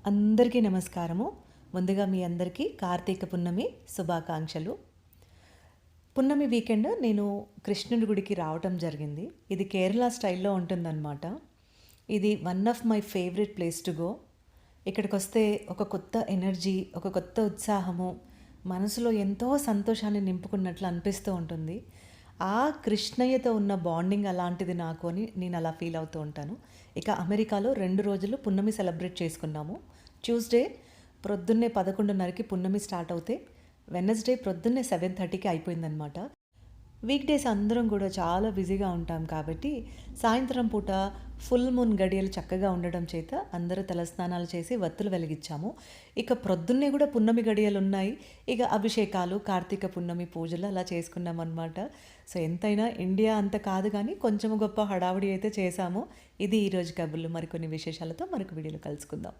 అందరికీ నమస్కారము. ముందుగా మీ అందరికీ కార్తీక పున్నమి శుభాకాంక్షలు. పున్నమి వీకెండ్ నేను కృష్ణుడి గుడికి రావటం జరిగింది. ఇది కేరళ స్టైల్‌లో ఉంటుందన్నమాట. ఇది one of my favourite place to go. ఇక్కడికొస్తే ఒక కొత్త ఎనర్జీ, ఒక కొత్త ఉత్సాహము, మనసులో ఎంతో సంతోషాన్ని నింపుకున్నట్లు అనిపిస్తూ ఉంటుంది. ఆ కృష్ణయ్యతో ఉన్న బాండింగ్ అలాంటిది నాకు అని నేను అలా ఫీల్ అవుతూ ఉంటాను. ఇక అమెరికాలో 2 రోజులు పున్నమి సెలబ్రేట్ చేసుకున్నాము. ట్యూస్‌డే ప్రొద్దున్నే 11:30కి పున్నమి స్టార్ట్ అవుతే, వెడ్నెస్‌డే ప్రొద్దున్నే 7:30కి అయిపోయిందనమాట. వీక్ డేస్ అందరం కూడా చాలా బిజీగా ఉంటాం కాబట్టి, సాయంత్రం పూట ఫుల్ మూన్ గడియలు చక్కగా ఉండడం చేత అందరూ తలస్నానాలు చేసి వత్తులు వెలిగించాము. ఇక ప్రొద్దున్నే కూడా పున్నమి గడియలున్నాయి. ఇక అభిషేకాలు, కార్తీక పున్నమి పూజలు అలా చేసుకున్నామన్నమాట. సో, ఎంతైనా ఇండియా అంత కాదు కానీ, కొంచెం గొప్ప హడావిడి అయితే చేశాము. ఇది ఈరోజు కబుర్లు. మరికొన్ని విశేషాలతో మరొక వీడియోలో కలుసుకుందాం.